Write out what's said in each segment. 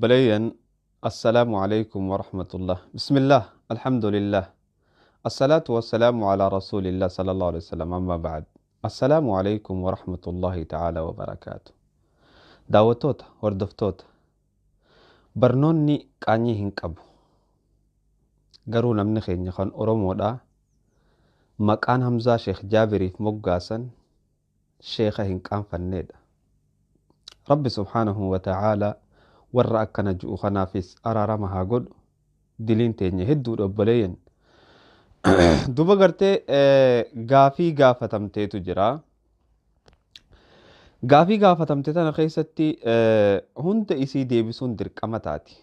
أبليا السلام عليكم ورحمة الله. بسم الله، الحمد لله، الصلاة والسلام على رسول الله صلى الله عليه وسلم. أما بعد، السلام عليكم ورحمة الله تعالى وبركاته. دعوتوت وردفتوت برنوني كاني هنكبو قرو نمني خيني خان أرومو دا مكان همزة شيخ جابري في مقاسن شيخ هنكان فنيد. رب سبحانه وتعالى warra akkana ju'u kanaafis araarama haa godhu. Diliin teenya hedduu dhabboleeyyan duba gartee gaafii gaafatamteetu jira. Gaafii gaafatamte tana keessatti hunda isii deebisuun dirqama taati.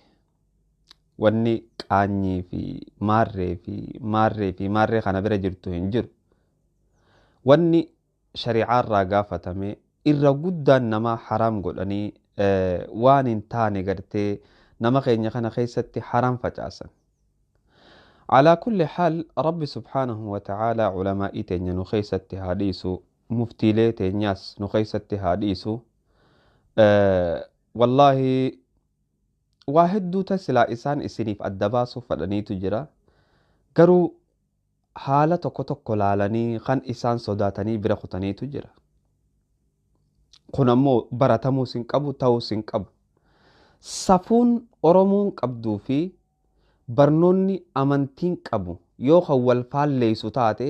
Wanni qaanyii fi maarree kana bira jirtu hin jiru. Wanni shari'aarraa gaafatame irra guddaan nama haraam godhanii waan hin taane gartee nama keenya kana keessatti haram facaasan. Alaa kulli haal Rabbi subhaanahu wa ta'aalaa culamaa'ii teenya nu keessatti haa dhiisu, muftiilee teenyaas nu keessatti haa dhiisu. Wallaahi waa hedduu tasilaa isaan isiniif adda baasuuf fadhaniitu jira. Garuu haala tokko tokko laalanii kan isaan sodaatanii bira kutaniitu jira. Kun ammoo baratamuu sin qabu, ta'uu sin qabu. Safuun Oromoon qabduu fi barnoonni amantiin qabu yoo kan wal faalleessu taate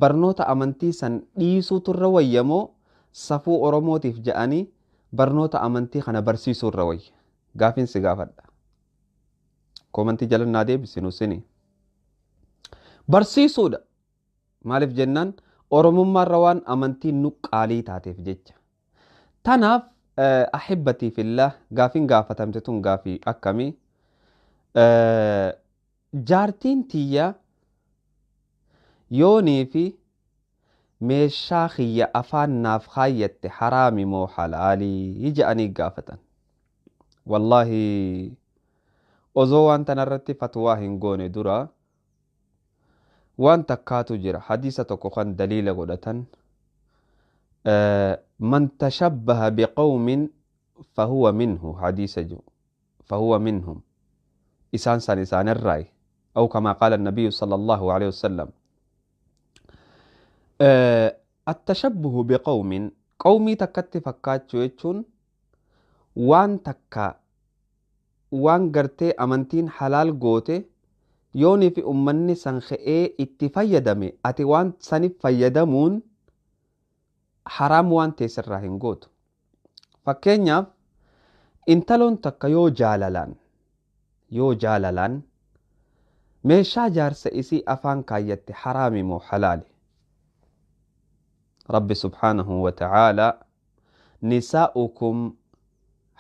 barnoota amantii san dhiisuutu irra wayyamoo safuu Oromootiif jedhanii barnoota amantii kana barsiisuu irra wayya. Gaafiin si gaafadha. Koomantii jalannaa deebisinu sini. Barsiisuudha. Maaliif jennaan Oromummaarra waan amantiin nuqqaalii taateef jecha. Tanaaf ahibbatii fillah gaafin gaafatamte tun gaafii akkamii jaartiin tiyya yoonii fi meeshaa kiyya afaan naaf kaayyatte haraami moo halaalii jedhanii gaafatan. Wallaahi osoo waan tanarratti fatwaa hin goone dura waan takkaatu jira. Hadiisa tokko kan daliila godhatan من تشبه بقوم فهو منه حديث جو فهو منهم إسان الرأي أو كما قال النبي صلى الله عليه وسلم التشبه بقوم قومي تكت فكات يجون وان تكا وان قرتي أمنتين حلال قوتي يوني في أمني سنخئي اتفيدمي أتي وان سنف فيدمون حرام waan teessirraa hin gootu. Fakkeenyaaf intaloon takka yoo jaalalaan meeshaa jaarsa isii afaan kaayyatte haraami moo halaali? Rabbi subhaanahu wa ta'aalaa nisaa'ukum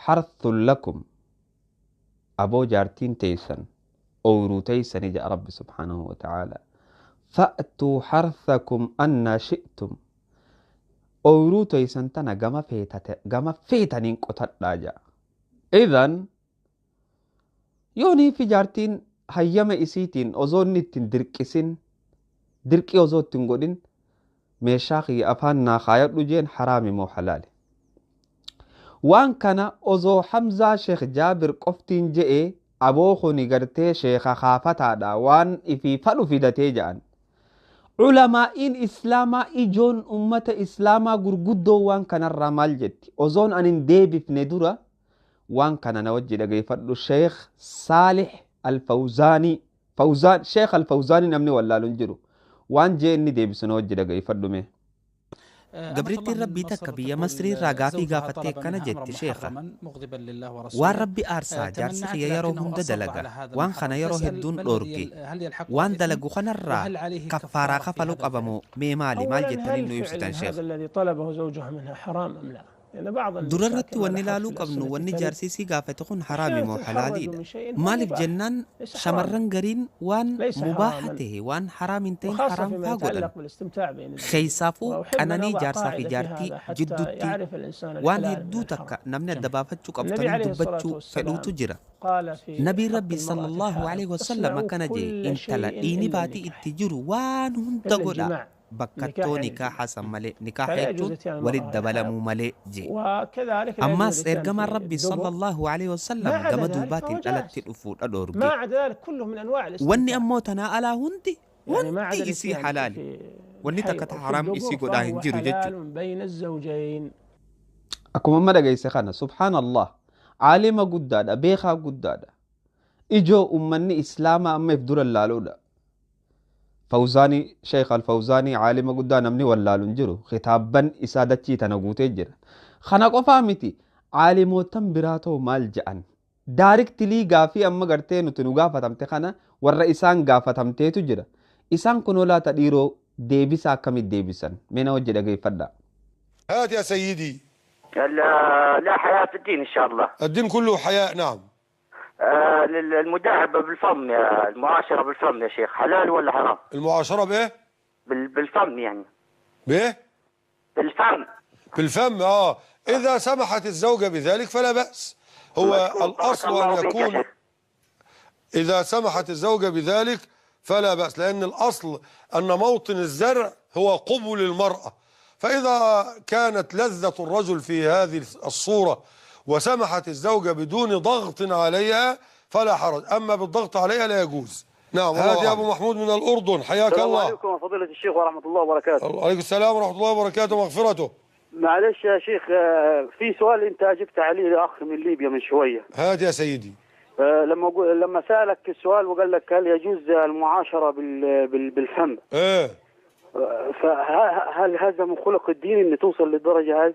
harthun lakum aboo jaartiin teessan ooyruu teessani jedha Rabbi subhaanahu wa ta'aalaa fa'tuu harthakum annaa shi'tum ooyruu teessan tana gama feetaniin qotadhaa jedha. Idhan yoonii fi jaartiin hayyama isiitiin osoo inni ittiin dirqii osoo ittiin godhin meeshaa kiyya afaan naa kaayadhu jeen haraami moo halaali? Waan kana osoo Hamzaa Sheekh Jaabir qoftiin je'ee aboo kuni gartee sheekha kaafataadha waan ifii fadhu fidatee jedhan. Ulamaa'iin Islaamaa ijoon ummata Islaamaa gurguddoo waan kanarraa maal jetti? Osoon anin deebifne dura waan kana na wajji dhageeffadhu Sheekh Saalih Al-Fawzaanii Sheekh Al-Fawzaanii namni wallaaluun jiru waan jee inni deebisu na wajji dhageeffadhu mee. Gabrittiin rabbii takka biyya Masrii irraa gaafii gaafattee akkana jetti sheekha. Waan rabbi aarsaa jaarsi kiyya yeroo hunda dalaga waan kana yeroo hedduun dhoorge waan dalagu kanarraa kaffaaraa kafaluu qabamoo mee maal jettanii nu ibsitan sheekha. Durarratti wanni laaluu qabnu wanni jaarsisii gaafate kun haraami moo halaaliidha? Maaliif jennaan shamarran gariin waan mubaaha ta'e waan haraam hin ta'in haraam faa godhan. Keessaafuu qananii jaarsaa fi jaartii jidduutti waan hedduu takka namni adda baafachuu qabtanii dubbachuu fedhuutu jira. Nabiin Rabbi sallallahu alaihi wasallam akkana jee intala dhiini baatii itti jiru waan hunda godha بكتو نكاح سمالي نكاح يجون ولد دبلمو مالي جي أما إرجم ربي صلى الله عليه وسلم جم دوبات ألت الأفود أدورجي ما عدا ذلك كله من أنواع الاستمتاع واني أموتنا على هندي يعني ما عدا وانتي إسي الاتيان حلالي في واني الحيض تكت وفي حرام الدبر إسي قد فهو هنجرو جتشو حلال بين الزوجين. akkuma amma dhageesse kana subhaanallah caalima guddaadha beekaa guddaadha ijoo ummanni islaamaa amma if dura laaluudha fawzaanii sheekh alfawzaanii caalima guddaa namni wallaalu hin jiru kitaabban isaa dachii tana guutee jira kana qofaa miti caalimootan biraa ta'u maal je'an daariktilii gaafii amma gartee nuti nu gaafatamte kana warra isaan gaafatamteetu jira isaan kunoo laata dhiiroo deebisa akkamit deebisan mina hojje dhageeffadha. هات يا سيدي. لا حياة في الدين إن شاء الله. الدين كله حياء نعم. المداهبة بالفم يا المعاشرة بالفم يا شيخ حلال ولا حرام؟ المعاشرة بإيه؟ بالفم يعني. بإيه؟ بالفم. بالفم إذا سمحت الزوجة بذلك فلا بأس. هو الأصل أن يكون إذا سمحت الزوجة بذلك فلا بأس لأن الأصل أن موطن الزرع هو قبل المرأة. فإذا كانت لذة الرجل في هذه الصورة وسمحت الزوجة بدون ضغط عليها فلا حرج، أما بالضغط عليها لا يجوز. نعم. هذا أبو محمود من الأردن، حياك الله. السلام عليكم فضيلة الشيخ ورحمة الله وبركاته. وعليكم السلام ورحمة الله وبركاته ومغفرته. معلش يا شيخ في سؤال أنت أجبت عليه لأخ من ليبيا من شوية. هات يا سيدي. لما سألك السؤال وقال لك هل يجوز المعاشرة بالفم؟ إيه. فهل هذا من خلق الدين أن توصل للدرجة هذه؟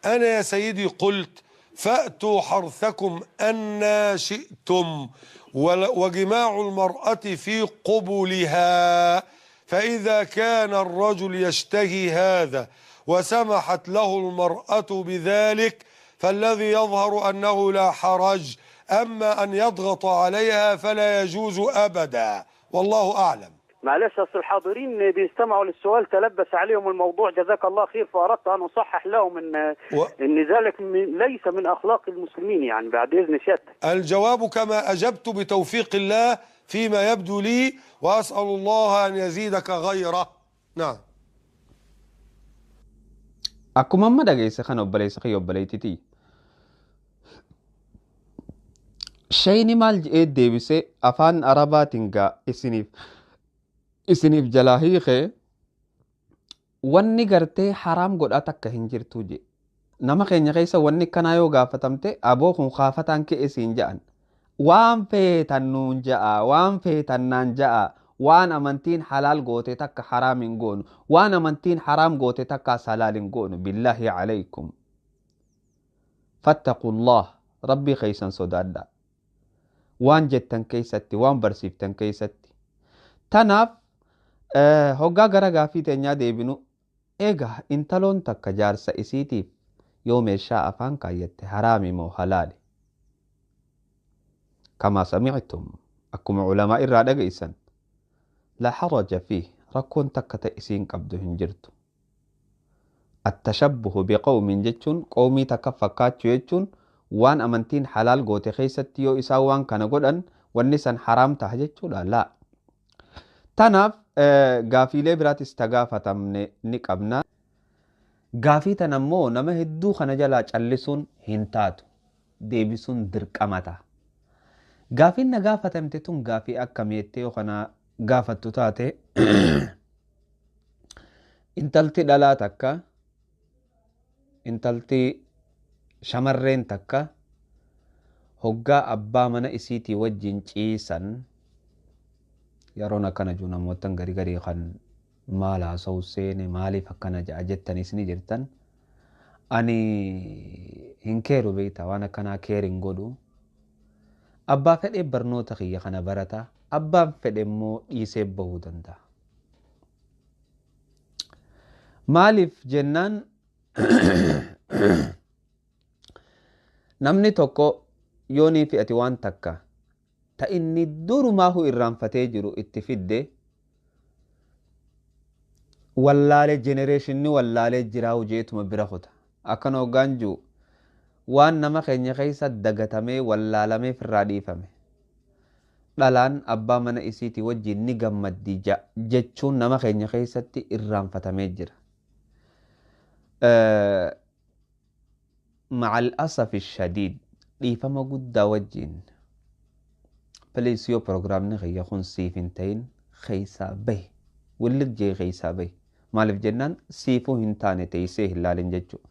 أنا يا سيدي قلت فأتوا حرثكم أن شئتم وجماع المرأة في قبلها، فإذا كان الرجل يشتهي هذا وسمحت له المرأة بذلك فالذي يظهر أنه لا حرج، أما أن يضغط عليها فلا يجوز أبدا، والله أعلم. معلش أصل الحاضرين بيستمعوا للسؤال تلبس عليهم الموضوع جزاك الله خير، فأردت أن أصحح لهم إن ذلك ليس من أخلاق المسلمين يعني بعد إذن سيادتك. الجواب كما أجبت بتوفيق الله فيما يبدو لي، وأسأل الله أن يزيدك غيره. نعم. akkuma amma dhageesse kana obboleessa kiyya obboleettiiti shayni maal je'ee deebise afaan arabaatiin gaa isiniif jalaa hiike wanni gartee haraam godhaa takka hin jirtu je nama keenya keessa wanni kanaa yoo gaafatamte aboo kun gaafataan kee isiin ja'an waan feetan nuun ja'a waan feetan naan ja'a waan amantiin halaal goote takka haraam hin goonu waan amantiin haraam goote takka halaal hin goonu billahi alaykum fattaqullah rabbii keeysan sodaadha waan jettan keeysatti waan barsiiftan keeysatti tanaaf hoggaa gara gaafii teenyaa deebinu egaa intaloon takka jaarsa isiitiif yoo meeshaa afaan kaayyatte haraami moo halaali kamaa samictum akkuma ulamaa irraa dhageysan لا حرج فيه ركون تكت إسين قبضه هنجرت التشبه بقوم جتشون قومي تكفكات جتشون وان أمنتين حلال قوت خيست يو إساوان كان قدن والنسان حرام تهجتشو لا تناف غافي لبرات استغافة من نقبنا غافي تنمو نما هدو خنجلا چلسون هنتاتو ديبسون درقمتا غافي نغافة متتون غافي أكميتيو خنا gaafattu taate intalti dhalaa takka intalti shamarreen takka hoggaa abbaa mana isiitii wajjin ciisan yeroon akkana jiru namootan gari garii kan maal haasa'u seene maaliif akkana ja'a jettanis ni jirtan ani hin keeru beekta waan akkanaa keer hin godhu abbaa fedhee barnoota kiyya kana barata abbaan fedhe immoo dhiisee bahuu danda'a. Maaliif jennaan namni tokko yoonii fi ati waan takka ta inni durumaahu irraanfatee jiru itti fidde wallaalee jenereeshinni wallaalee jiraa hujeetuma bira kuta akkana hoggaan jiru waan nama keenya keessa dagatamee wallaalamee firraa dhiifame. dhalaan abbaa mana isiitii wajjin ni gammaddi jechuun nama keenya keessatti irraanfatamee jira. Macal asafi shadiid dhiifama guddaa wajjin please yoo programni kiyya kun siif hin ta'in keessaa bahi willig jee keessaa bahi maaliif jennaan siifuu hin taane teessee hin laalin jechuudha.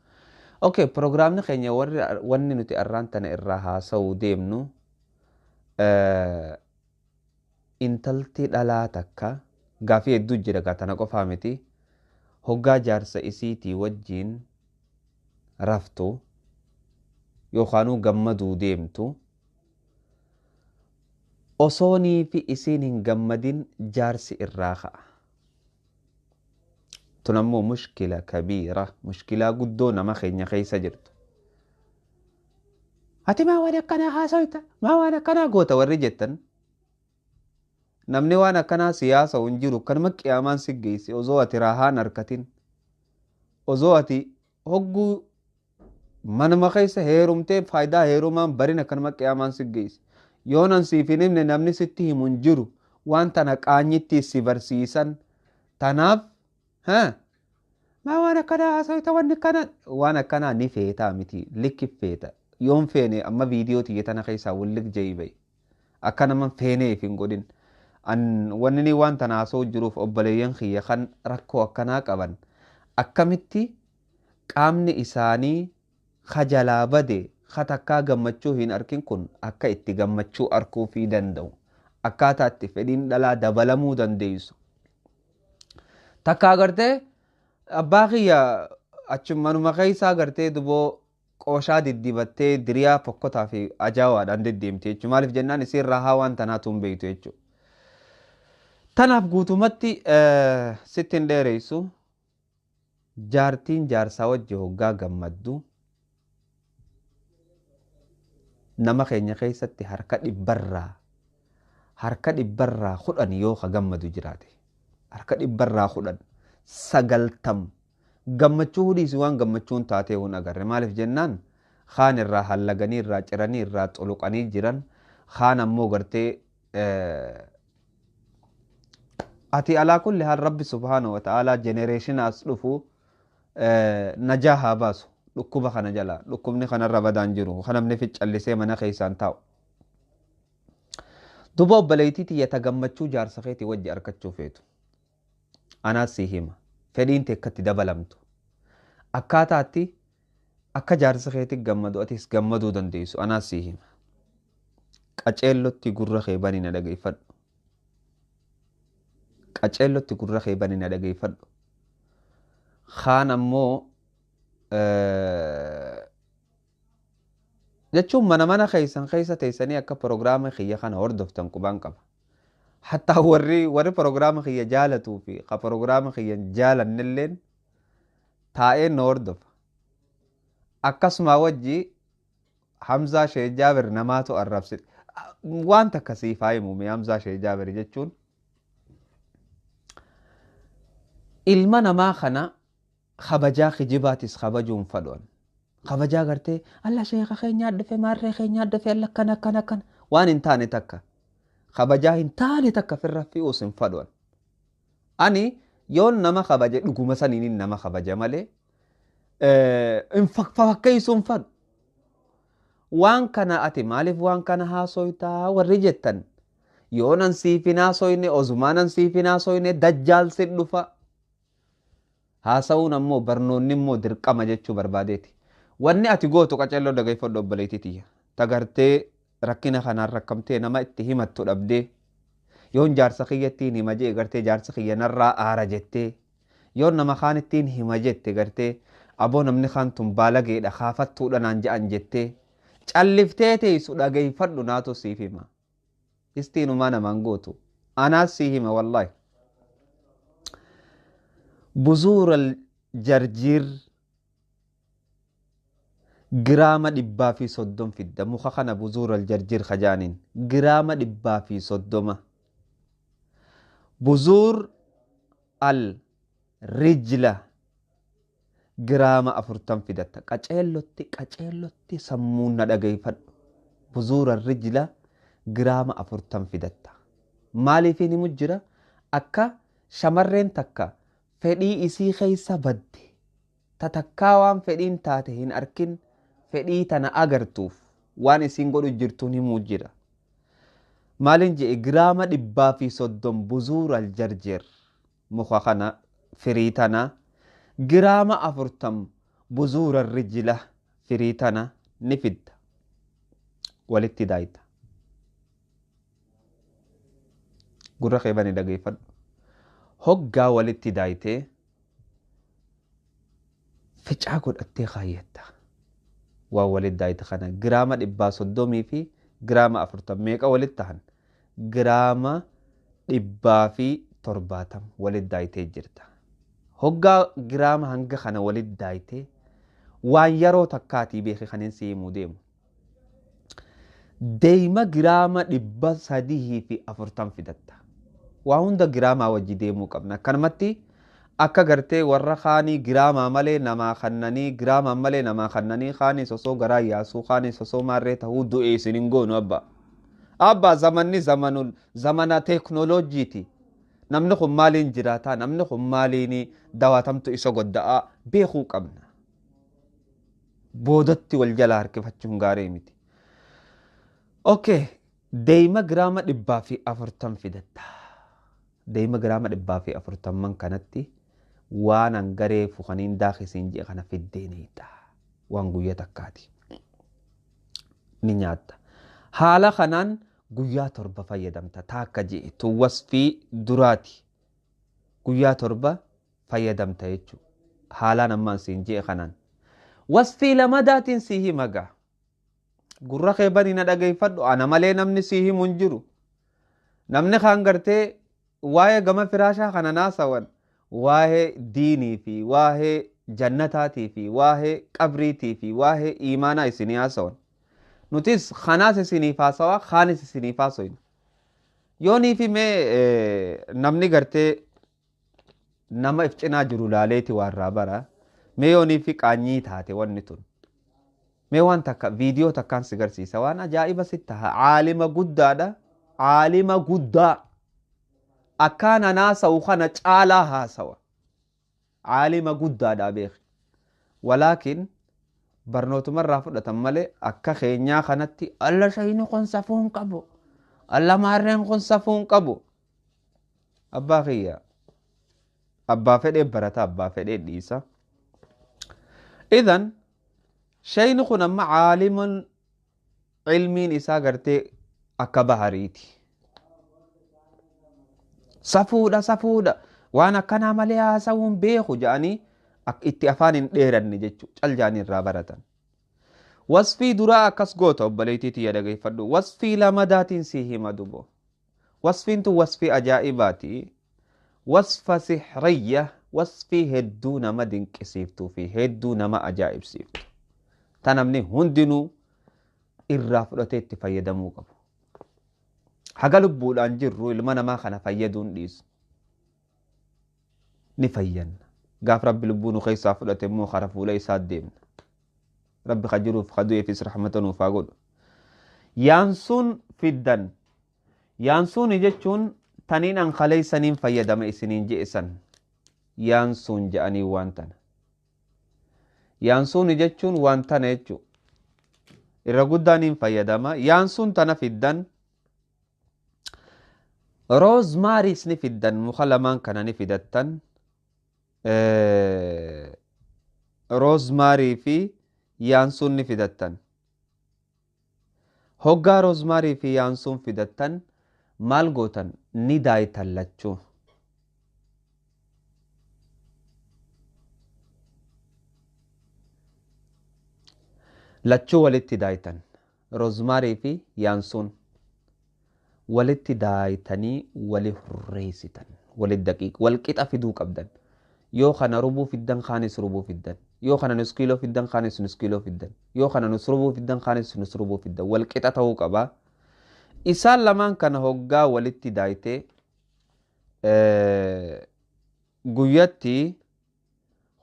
Okay, programni keenya wanni nuti arraan tana irraa haasa'uu deemnu intalti dhalaa takka gaafii hedduu jira tana qofaa miti hoggaa jaarsa isiitii wajjin raftu yookaanuu gammaduu deemtu osoonii fi isiin hin gammadin jaarsi irraa ka'a. Tun ammoo mushkila kabiira, mushkilaa guddoo nama keenya keessa jirtu. Ati maa waan akkanaa haasawita? Maa waan akkanaa goota warri jettan? Namni waan akkanaa siyaasa hin jiru kanuma qiyaamaan si geessi osoo ati raahaan harkatin. Osoo ati hogguu manuma keessa heerumtee faayidaa heerumaan barina kanuma qiyaamaan si geessi. Yoonan siif hin himne namni sitti himu hin jiru waan tana qaanyitti si barsiisan. Tanaaf maa waan akkanaa haasawita wanni kana waan akkanaa ni feetaa miti likkifeeta. Yoon feene amma viidiyoo tiyya tana keessaa wallik jeeyibai akka naman feeneef hin godhin. Wanni ni waan tana haasoo jiruuf obboleeyyan kiyya kan rakkoo akkanaa qaban akkamitti qaamni isaanii kajalaa bade katakkaa gammachuu hin arkin kun akka itti gammachuu arkuu fi danda'u akkaataa itti fedhiin dhalaa dabalamuu dandeessu. Takka agartee abbaa kiyya achumanuma keessaa agartee duboo qooshaa diddibattee diriyaa fokkotaa fi ajaawaadhaan deddeemte jechuudha. Maaliif jennaan isiin raahaa waan tanaatu hin beektu jechuudha. Tanaaf guutumatti sittiin dheereysu jaartiin jaarsaa wajji hoggaa gammaddu nama keenya keessatti harka dhibbarraa 10 yoo ka gammadu jiraate harka 10% 90 gammachuu hudhiisi waan gammachuun taatee hun agarre. Maaliif jennaan kaan irraa hallaganii irraa ciranii irraa xuluqanii jiran kaan ammoo gartee ati alaa kulli haal rabbi subhaanahu wa ta'aalaa jenereeshinaas dhufu najaa haa baasu dhukkuba kana jala dhukkubni kanarra badaan jiru kanamni ficcallisee mana keessaan taa'u. Duba obboleeytii tiyyata gammachuu jaarsa keetii wajji arkachuu feetu anaas si hima fedhiin teekkatti dabalamtu akkaataatti akka jaarsa keetii gammadu atis gammaduu dandeessu anaas si hima. Qaceellotti gurra kee bani na dhageeffadhu. Qaceellotti gurra kee bani na dhageeffadhu. Kaan ammoo jechuun mana keessan keessa teessanii akka prograama kiyya kana hordoftan qubaan qaba. Hattaa warri prograama kiyya jaalatuu fi ka prograama kiyya jaalannilleen taa'ee na hordofa. Akkasuma wajji Hamzaa Shee Jaabir namaatu arrabsite. Waan takka siif haa himu Hamzaa Shee Jaabir jechuun ilma namaa kana kabajaa kijibaatis kabajuun fadhoon. Kabajaa gartee alla sheeka keenyaa dhufe maarree keenyaa dhufe alla akkana waan hin taane takka kabajaa hin taane takka firra fi'uus hin fadhoon. Ani yoon nama kabaje dhuguma saniin nama kabaja malee hin fakkeessuun fadhu. Waan kana ati maaliif waan kana haasoytaa warri jettan yoonan siifin haasoyne ozumaanan siifin haasoyne dajjaalsin dhufa. Haasawuun ammoo barnoonni immoo dirqama jechuu barbaadeeti. Wanni ati gootu qaceelloo dhagaifadhu obboleettii tiyya. Tagartee rakkina kanaan rakkamtee nama itti himattu dhabdee yoon jaarsa kiyyattiin hima jee gartee jaarsa kiyya narraa aara jettee yoon nama kaan ittiin hima jette gartee aboo namni kaan tun baalageedha kaafattuudha naan je'an jettee calliftee teessu dhagaifadhu naatu siif hima. Istiinumaa namaan gootu. Anaas si hima wallaahi. Buzuura jarjiir giraama 130 fidda muka kana buzuura jarjiir kajaaniin giraama 130 buzuur al rijla giraama 40 fidatta. Qaceellotti sammuun na dhagaifadhu. Buzuura rijla giraama 40 fidatta. Maaliif ni mujjira akka shamarreen takka fedhii isii keessa badde tatakkaa waan fedhiin taate hin arkin fedhii tana agartuuf waan isiin godhu jirtuun himuu jira. Maalin jedhe giraama 130 buzuura aljarjeer muka kana firii tana giraama 40 buzuura rijila firii tana ni fidda walitti daayita. Gurra keebani dhageeffadhu. Hoggaa walitti daayitee ficaa godhattee kaayyetta. Waan walitti daayite kana giraama 130 fi giraama 40 meeqa walitti tahan? Giraama 170 walitti daayitee jirta. Hoggaa giraama hanga kana walitti daayitee waan yeroo takkaatii beekee kaniin si himuu deemu. Deema giraama 340 fidatta. Waa hunda giraamaa wajji deemuu qabna. Akkanumatti akka gartee warra kaanii giraamaa malee namaa kannanii giraamaa malee namaa kannanii kaanii sosoo garaa yaasuu kaanii sosoo maarree tahuu du'ee isin hin goonu abba. Abba zamanni zamana teeknooloojiiti. Namni kun maaliin jiraataa namni kun maaliin dawaatamtu isa godda'aa beekuu qabna. Boodatti wal jalaa harkifachuun gaarii miti. Okay, deema giraama 140 fidatta. Deema giraama 140 kanatti waan hangaree fukaniin daakisiin jee kana fiddeenidha. Waan guyyaa takkaati. Ni nyaatta. Haala kanaan guyyaa 7 fayyadamta. Taakka jee tuwwasfii duraati. Guyyaa 7 fayyadamta jechuudha. Haalaan ammaan siin jee kanaan. Wasfii lamadaatiin sii himagaa. Gurra keebanii na dhageeffadhu. Ana malee namni sii himu hin jiru. Namni kaan gartee waa'ee gama firaashaa kana naasawan waa'ee diinii fi waa'ee jannataatii fi waa'ee qabriitii fi waa'ee iimaanaa isinii haasawan. Nutis kanaas isiniif haasawaa kaanis isiniif haasawan. Yoonii fi mee namni gartee nama if cinaa jiru laaleeti warraa bara mee yoonii fi qaanyii taate wanni tun. Mee waan takka viidiyoo takkaan si garsiisa waan ajaa'iba sitti taha caalima guddaadha. Caalima guddaa. Akkaan haasa'u kana caalaa haasawa. Caalima guddaadha beeki. Walaakin barnootumarraa fudhatan malee akka keenyaa kanatti alla shayini kun safuu hin qabu. Alla maarreen kun safuu hin qabu. Abbaa kiyya. Abbaa fedhee barata abbaa fedhee dhiisa. Idan shayini kun amma caaliman ilmiin isaa gartee akka bahariiti. Safuudha waan akkanaa malee haasawuun beeku jedhanii itti afaan hin dheeranne jechuudha. Caljaanii irraa baratan. Wasfii duraa akkas goota obboleettiitii ya dhageeffadhu. Wasfii lamadaatiin sii hima dubo. Wasfiin tun wasfii ajaa'ibaati. Wasfa sixriyya wasfii hedduu nama dinqisiiftuu fi hedduu nama ajaa'ibsiiftu. Ta namni hundinuu irraa fudhatee itti fayyadamuu qabu. Haga lubbuudhaan jirru ilma namaa kana fayyaduun dhiisu. Ni fayyanna. Gaaf rabbi lubbuu nu keessaa fudhate immoo kara fuula isaa deemna. Rabbi kajiruuf kadu'eefis rahmata nuuf haa godhu. Yaansuun fiddan. Yaansuun jechuun taniin an kaleeysaniin fayyadama isiniin je'esan. Yaansuun je'anii waan tana. Yaansuun jechuun waan tana jechuudha. Irra guddaaniin fayyadama. Yaansuun tana fiddan. Roozmaaris ni fiddan. Muka lamaan kana ni fidattan. Roozmaarii fi yaansuun ni fidattan. Hoggaa roozmaarii fi yaansuun fidattan maal gootan ni daayitan lachuu. Lachuu walitti daayitan. Roozmaarii fi yaansuun walitti daayitanii wali hurreessitan. Walitti daqiiqa wal qixa fiduu qabdan. Yoo kana rubuu fiddan kaanis rubuu fiddan. Yoo kana nus kiiloo fiddan kaanis nus kiiloo fiddan. Yoo kana nus rubuu fiddan kaanis nus rubuu fiddan. Wal qixa ta'uu qaba. Isaan lamaan kana hoggaa walitti daayitee guyyatti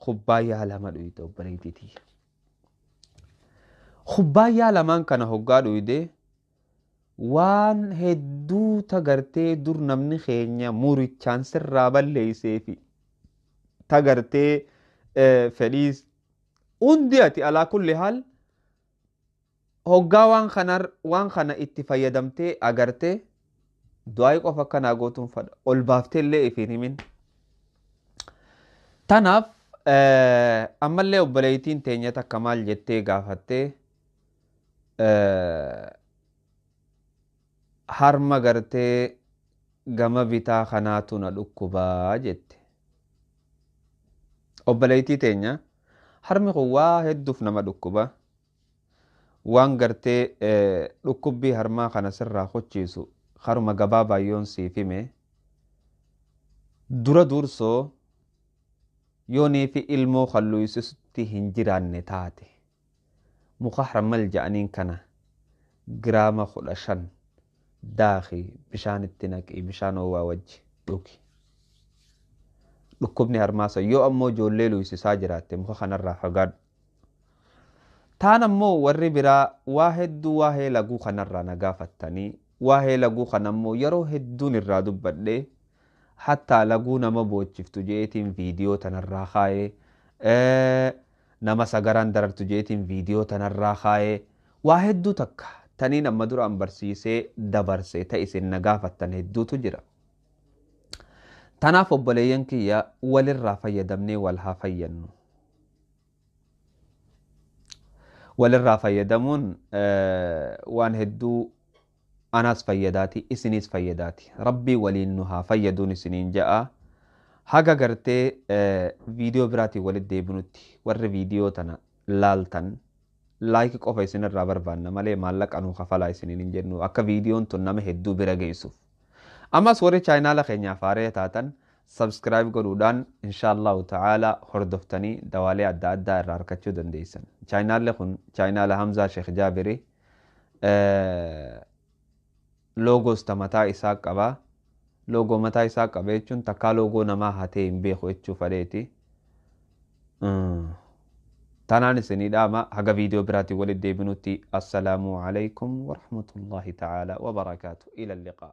kubbaayyaa lama dhuyite obboleettiitii. Kubbaayyaa lamaan kana hoggaa dhuyite waan hedduu tagartee dur namni keenya murichaan sirraa balleeysee fi tagartee fedhiis hundi ati alaa kulli haal hoggaa waan kana itti fayyadamtee agartee du'aayi qofa akkanaa gootuun fadha ol baaftee illee ifiin himin. Tanaaf ammallee obboleeytiin teenya takka maal jettee gaafattee harma gartee gama bitaa kanaatu na dhukkubaa jette. Obboleeytii teenya harmi kun waa hedduuf nama dhukkuba. Waan gartee dhukkubbii harmaa kana sirraa hochiisu haruma gabaabaayyoon siif hime. Dura dursoo yoonii fi ilmoo kalluysisutti hin jiraanne taate muka harmal ja'aniin kana giraama 15 daakii bishaan itti naqii bishaan ho'aa wajji dhugi. Dhukkubni harmaasa yoo ammoo ijoollee luysisaa jiraatte muka kanarraa fagaadhu. Taan ammoo warri biraa waa hedduu waa'ee laguu kanarraa na gaafattanii waa'ee laguu kana ammoo yeroo hedduun irraa dubbadhee hattaa laguu nama boochiftu jeetiin viidiyoo tanarraa kaayee nama sagaraan darartu jeetiin viidiyoo tanarraa kaayee waa hedduu takka taniin amma duraan barsiisee dabarse ta isin na gaafattan hedduutu jira. Tanaaf obboleeyyan kiyya walirraa fayyadamnee wal haa fayyannu. Walirraa fayyadamuun waan hedduu anaas fayyadaati isinis fayyadaati. Rabbii waliin nu haa fayyaduun isiniin ja'a. Haga gartee viidiyoo biraatiin walitti deebinutti warri viidiyoo tana laaltan laayikii qofa isinirraa barbaanna malee maallaqa nuu kafalaa isiniin hin jennu akka viidiyoon tun nama hedduu bira geessuuf. Ammas warri chaayinaala keenyaaf haaree taatan subscribe godhuudhaan inshaallahu ta'ala hordoftanii dawaalee adda addaa irraa argachuu dandeessan. Chaayinaalli kun chaayinaala Hamzaa Sheekh Jaabiri loogos ta mataa isaa qaba. Loogoo mataa isaa qaba jechuun takkaa loogoo namaa hatee hin beeku jechuu fadheeti. Tanaan isinii dhaama haga viidiyoo biraatiin walitti deebinutti assalaamu alaykum wa rahmatullahi ta'ala wa barakaatu ila liqaa.